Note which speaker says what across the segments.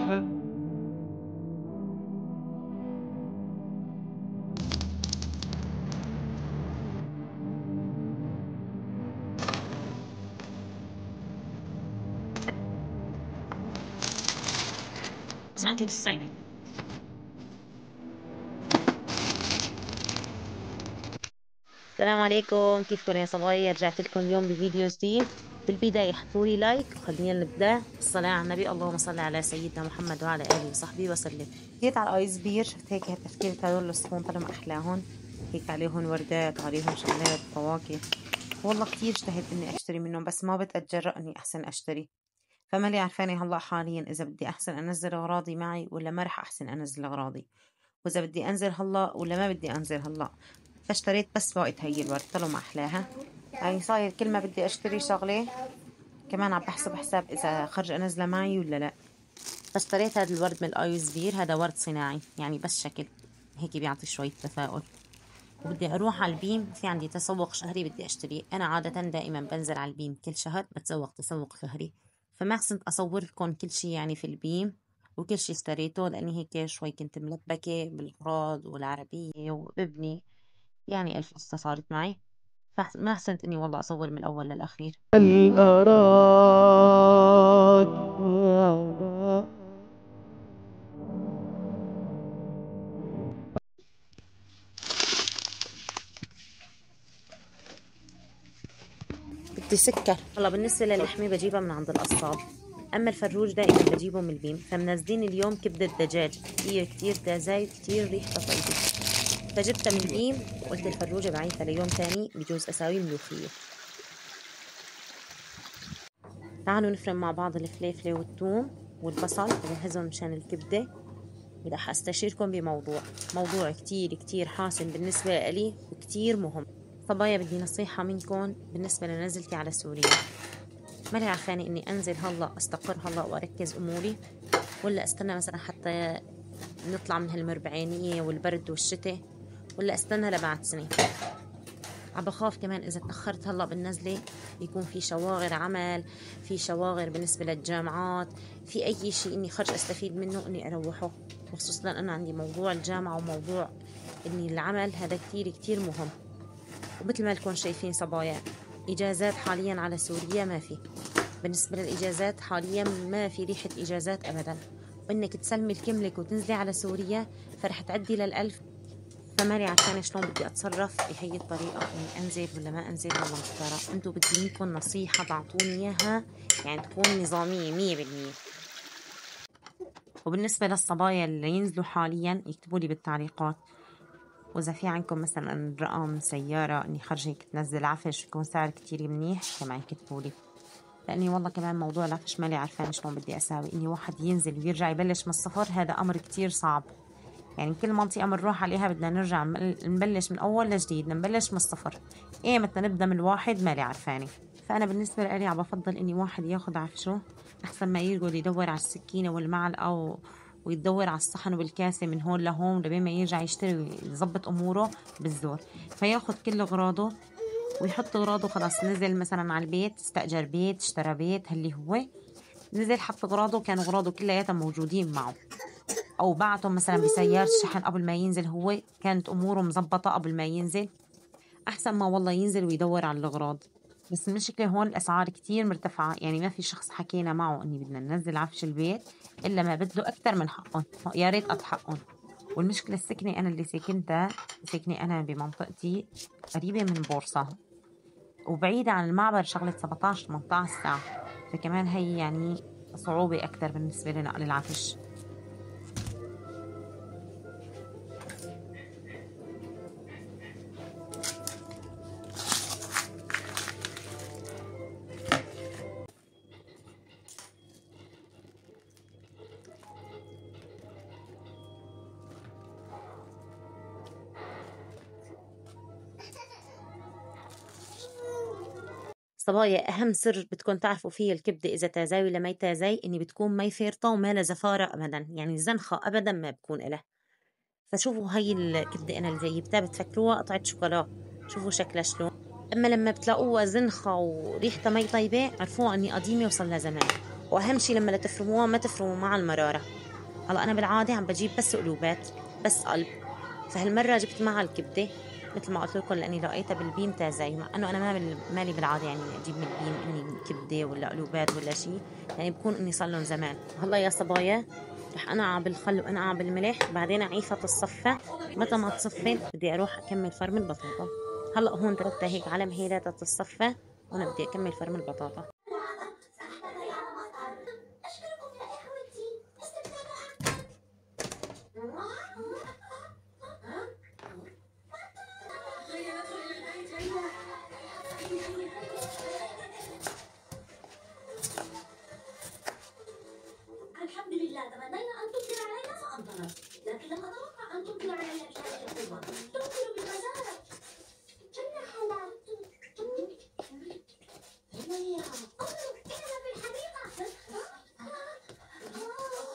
Speaker 1: ساعتين الصيف. السلام عليكم، كيفكم يا صبايا؟ رجعت لكم اليوم بفيديو جديد. بالبداية حطوا لي لايك وخلينا نبدأ. الصلاة على النبي، اللهم صل على سيدنا محمد وعلى آله وصحبه وسلم. جيت على ايس بير، شفت هيك تشكيلة هدول الصحون طلعوا أحلاهم، هيك عليهم وردات وعليهم شغلات فواكه. والله كتير اشتهيت إني أشتري منهم، بس ما بتأجرأ إني أحسن أشتري. فمالي عرفاني هلا حاليا إذا بدي أحسن أنزل أغراضي معي ولا ما رح أحسن أنزل أغراضي، وإذا بدي أنزل هلا ولا ما بدي أنزل هلا. فاشتريت بس وقت هي الورد، طلعوا ما أحلاها. يعني صاير كل ما بدي أشتري شغلة كمان عم بحسب حساب إذا خرج أنزلها معي ولا لا. فاشتريت هذا الورد من الآيس بير، هذا ورد صناعي يعني بس شكل هيك بيعطي شوية تفاؤل. وبدي أروح على البيم، في عندي تسوق شهري بدي أشتريه. أنا عادة دائما بنزل على البيم كل شهر بتسوق تسوق شهري، فما حسنت أصور لكم كل شي يعني في البيم وكل شي اشتريته، لأني هيك شوي كنت ملبكة بالأغراض والعربية وابني، يعني ألف قصة صارت معي، فما حسنت إني والله أصور من الأول للأخير. الأراد بدي سكر. هلا بالنسبة للحمة بجيبها من عند القصاب، أما الفروج دائما بجيبه من البيم. فمنزلين اليوم كبدة دجاج كتير كتير تازة كتير ريحتها طيبة، فجبتها من البيم وقلت الفروجة بعينها ليوم تاني بجوز أساوي ملوخية. تعالوا نفرم مع بعض الفليفلة والثوم والبصل ونجهزهم مشان الكبدة. ورح أستشيركم موضوع كتير كتير حاسم بالنسبة لي وكتير مهم. صبايا بدي نصيحة منكم بالنسبة لنزلتي على سوريا. مالي عرفاني إني أنزل هلا أستقر هلا وأركز أموري، ولا أستنى مثلا حتى نطلع من هالمربعينية والبرد والشتاء، ولا أستنى لبعد سنة. عم بخاف كمان إذا تأخرت هلا بالنزلة يكون في شواغر عمل، في شواغر بالنسبة للجامعات، في أي شيء إني خرج أستفيد منه إني أروحه. وخصوصا أنا عندي موضوع الجامعة وموضوع إني العمل هذا كتير كتير مهم. ومثل ما لكم شايفين صبايا، إجازات حاليا على سوريا ما في. بالنسبة للإجازات حاليا ما في ريحة إجازات أبدا، وإنك تسلمي الكملك وتنزلي على سوريا فرح تعدي لل1000. فمالي عشان شلون بدي أتصرف بهي الطريقة، إني أنزل ولا ما أنزل ولا محتارة. أنتوا بدي منكم نصيحة تعطوني إياها يعني تكون نظامية 100%. وبالنسبة للصبايا اللي ينزلوا حاليا يكتبوا لي بالتعليقات، وإذا في عندكم مثلا رقم سيارة إني خرج هيك تنزل عفش يكون سعر كتير منيح كمان كتبوا لي، لأني والله كمان موضوع العفش مالي عارفان شلون بدي أساوي. إني واحد ينزل ويرجع يبلش من الصفر هذا أمر كتير صعب. يعني كل منطقة بنروح عليها بدنا نرجع نبلش من أول لجديد، نبلش من الصفر. إيه متى نبدأ من الواحد مالي عرفاني. فأنا بالنسبة لي عم بفضل إني واحد ياخد عفشه أحسن ما يقعد يدور على السكينة والمعلقة ويدور على الصحن والكاسة من هون لهون لبين ما يرجع يشتري ويظبط أموره بالزور. فياخد كل أغراضه ويحط أغراضه، خلاص نزل مثلا على البيت، استأجر بيت، اشترى بيت، هاللي هو نزل حط أغراضه، كان أغراضه كلياتها موجودين معه، أو بعتهم مثلا بسيارة شحن قبل ما ينزل، هو كانت أموره مزبطة قبل ما ينزل، أحسن ما والله ينزل ويدور على الأغراض. بس المشكلة هون الأسعار كتير مرتفعة، يعني ما في شخص حكينا معه إني بدنا ننزل عفش البيت إلا ما بدله أكتر من حقهم، يا ريت قد حقهم. والمشكلة السكنة أنا اللي ساكنة أنا بمنطقتي قريبة من بورصة وبعيدة عن المعبر شغلة 17-18 ساعة، فكمان هي يعني صعوبة أكتر بالنسبة لنقل العفش. صبايا أهم سر بدكم تعرفوا فيه الكبدة إذا تازاي ولا ما تازاي، إني بتكون مي فارطة وما لها زفارة أبدا، يعني زنخة أبدا ما بكون إلها. فشوفوا هاي الكبدة أنا اللي جايبتها بتفكروها قطعة شوكولا، شوفوا شكلها شلون. أما لما بتلاقوها زنخة وريحتها مي طيبة عرفوها إني قديمة وصل لها زمان. واهم شي لما تفرموها ما تفرموا مع المراره. هلا انا بالعاده عم بجيب بس قلوبات، بس قلب، فهالمره جبت معها الكبده مثل ما قلت لكم لاني لقيتها بالبيم تازاي، مع انه انا مالي بالعاده يعني اجيب من البيم اني كبده ولا قلوبات ولا شيء، يعني بكون اني صار لهم زمان. هلا يا صبايا رح انقع بالخل وانقع بالملح، بعدين اعيفها تتصفى، متى ما تصفي بدي اروح اكمل فرم البطاطا. هلا هون تركتها هيك على مهيلها تتصفى، وانا بدي اكمل فرم البطاطا. الحمد لله تمنينا أن تمطر علينا فأمطرت، لكن لم أتوقع أن تمطر علينا بهذه القوة. تمطر بالغزارة. كنا حالات. هي إننا في الحديقة. نحبك يا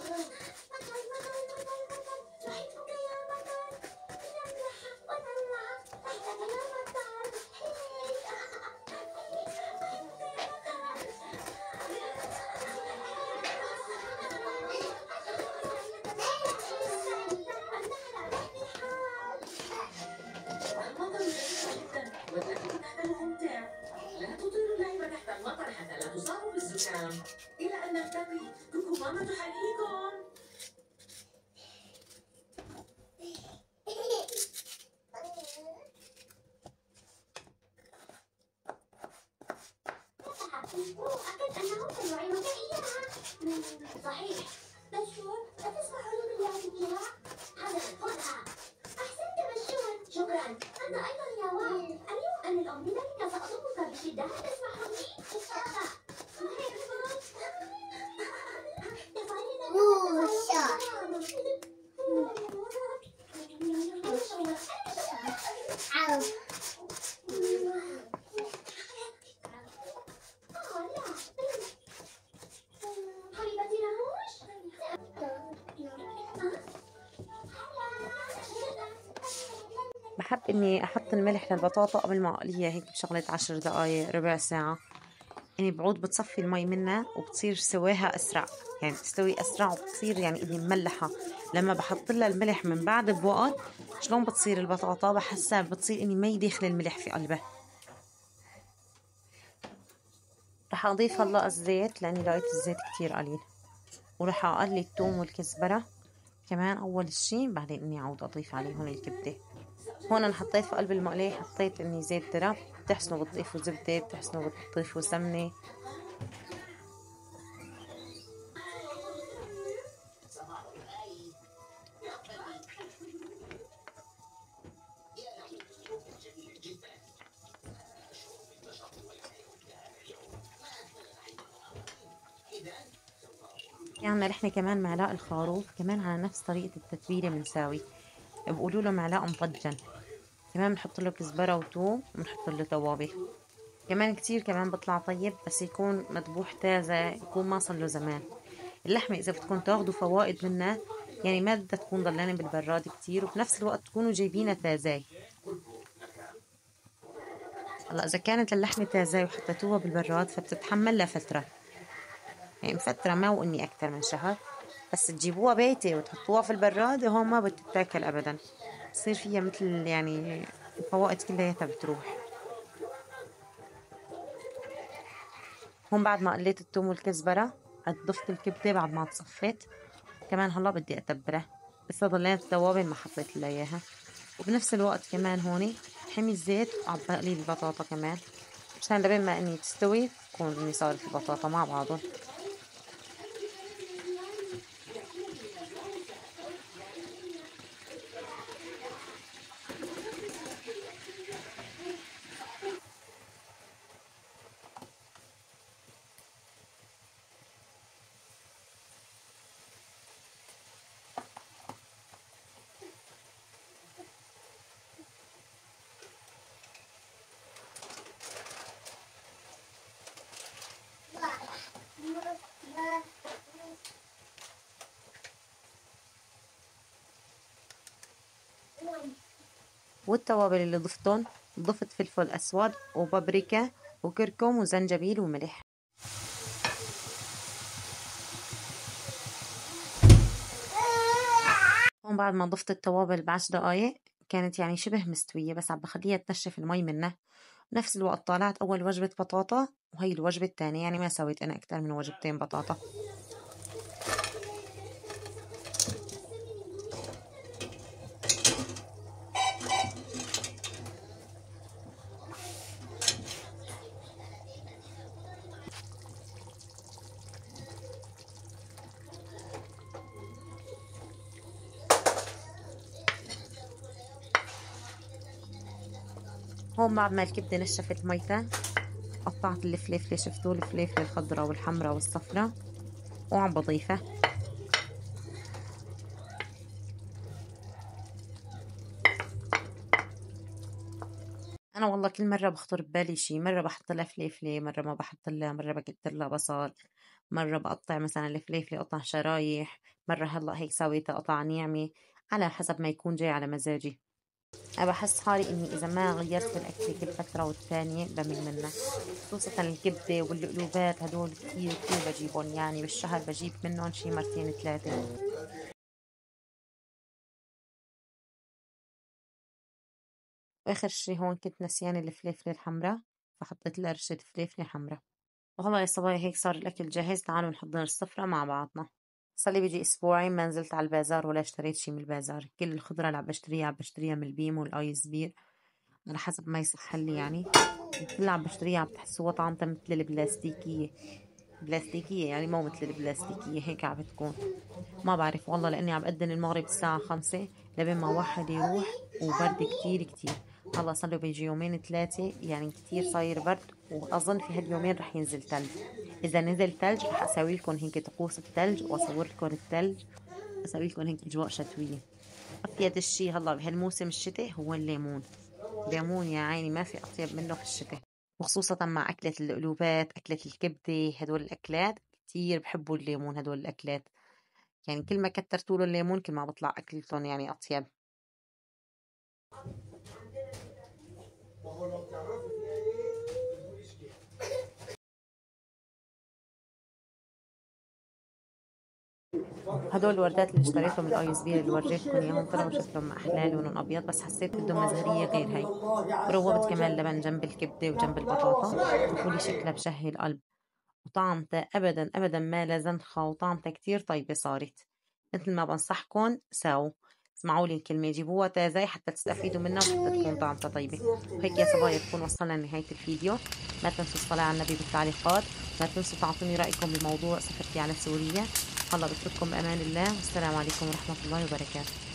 Speaker 1: مطر. نملح ونروع تحتك يا مطر. لا تطير اللعب تحت المطر حتى لا تصابوا بالزكام. إلى أن نلتقي، كوكو ماما تحييكم. أعتقد أنه سيعينك إياها. صحيح. بشور، أتسمع بالله فيها؟ حسنا، خذها. أحسنت بشور، شكرا. أنت أيضا يا واو. اليوم أنا الأم لذلك سأطلبك بشدة. تسمح لي؟ بحب اني احط الملح للبطاطا قبل ما اقليها هيك بشغلة 10 دقايق ربع ساعة، يعني بعود بتصفي المي منها وبتصير سواها اسرع، يعني بتستوي اسرع وبتصير يعني اني مملحة. لما بحط لها الملح من بعد بوقت شلون بتصير البطاطا، بحسها بتصير اني ما يدخل الملح في قلبها. رح اضيف هلا الزيت لاني لقيت الزيت كتير قليل، ورح اقلي الثوم والكزبرة كمان اول شي، بعدين اني اعود اضيف عليهم الكبدة. هون انا حطيت في قلب المقلاية، حطيت اني زيت ذرة، بتحسنوا بتضيفوا زبدة، بتحسنوا بتضيفوا سمنة. يعني نحن كمان معلاق الخروف كمان على نفس طريقة التتبيلة بنساوي، بقولوا له معلاق مطجن، كمان بنحط له كزبرة وثوم وبنحط له توابل. كمان كتير كمان بطلع طيب، بس يكون مذبوح تازة، يكون ما صار له زمان. اللحمة إذا بدكم تاخدوا فوائد منها يعني ما بدها تكون ضلانة بالبراد كتير، وفي نفس الوقت تكونوا جايبينها تازة. هلا إذا كانت اللحمة تازة وحطيتوها بالبراد فبتتحمل لفترة، يعني فترة ما وإني أكتر من شهر، بس تجيبوها بيتي وتحطوها في البراد هون ما بتتاكل أبدا، بصير فيها مثل يعني الفوائد كلياتها بتروح. هون بعد ما قليت الثوم والكزبرة ضفت الكبدة بعد ما تصفيت، كمان هلا بدي أتبلها، لسه ضليت التوابل ما حطيت لها إياها. وبنفس الوقت كمان هوني حمي الزيت وعم بقلي البطاطا كمان، مشان لبين ما إني تستوي تكون إني صارت البطاطا مع بعضهم. والتوابل اللي ضفتهم، ضفت فلفل أسود وبابريكا وكركم وزنجبيل وملح. بعد ما ضفت التوابل ب10 دقايق كانت يعني شبه مستوية، بس عم بخليها تنشف المي منها. بنفس الوقت طالعت أول وجبة بطاطا، وهي الوجبة الثانية، يعني ما سويت أنا أكتر من وجبتين بطاطا. هون بعد ما الكبدة نشفت ميتها قطعت الفليفلة، شفتوا الفليفلة الخضراء والحمراء والصفراء، وعم بضيفها. أنا والله كل مرة بخطر ببالي شي، مرة بحط لها فليفلة، مرة ما بحط لها، مرة بكتر لها بصل، مرة بقطع مثلا الفليفلة قطع شرايح، مرة هلا هيك سويتها قطع ناعمة، على حسب ما يكون جاي على مزاجي. أنا بحس حالي إني إذا ما غيرت الأكلة كل فترة والتانية بمل منها، خصوصا الكبدة والقلوبات، هدول كتير كتير بجيبهم، يعني بالشهر بجيب منهم شي مرتين 3. وآخر شي هون كنت نسيانة الفليفلة الحمراء، فحطيت لها رشة فليفلة حمراء. وهلا يا صبايا هيك صار الأكل جاهز، تعالوا نحضر السفرة مع بعضنا. صار لي بيجي أسبوعين ما نزلت على البازار ولا اشتريت شي من البازار، كل الخضرة اللي عم بشتريها من البيم والآيس بير على حسب ما يصح لي يعني. كلها عم بشتريها عم بتحسوها طعمتها مثل البلاستيكية، بلاستيكية يعني مو مثل البلاستيكية، هيك عم بتكون. ما بعرف والله، لأني عم بأذن المغرب الساعة 5 لبين ما واحد يروح، وبرد كتير كتير. هلا صار له بيجي يومين 3 يعني كتير صاير برد، وأظن في هاليومين رح ينزل تلج. إذا نزل تلج رح أسوي لكم هيك طقوس التلج وأصور لكم التلج، أسوي لكم هيك أجواء شتوية. أطيب الشي هلا بهالموسم الشتاء هو الليمون. الليمون يا عيني ما في أطيب منه في الشتاء، وخصوصا مع أكلة القلوبات، أكلة الكبدة، هدول الأكلات كتير بحبوا الليمون. هدول الأكلات يعني كل ما كترتوا له الليمون كل ما بطلع أكلتهم يعني أطيب. هدول الوردات اللي اشتريتهم من ايس بي اللي ورجيتكم اياهم طلعوا شكلهم احلى، لونهم ابيض، بس حسيت بدهم مزهريه غير هي. وروبت كمان لبن جنب الكبده وجنب البطاطا، قولي شكلها بشهي القلب. وطعمتها ابدا ابدا ما لا زنخه، وطعمتها كتير طيبه صارت. مثل ما بنصحكم ساو، اسمعوا لي الكلمة، جيبوها تازة حتى تستفيدوا منها وحتى تكون طعمتها طيبة. وهيك يا صبايا بكون وصلنا لنهاية الفيديو. ما تنسوا الصلاة على النبي بالتعليقات، ما تنسوا تعطوني رأيكم بموضوع سفرتي على سوريا. الله بترككم بأمان الله، والسلام عليكم ورحمة الله وبركاته.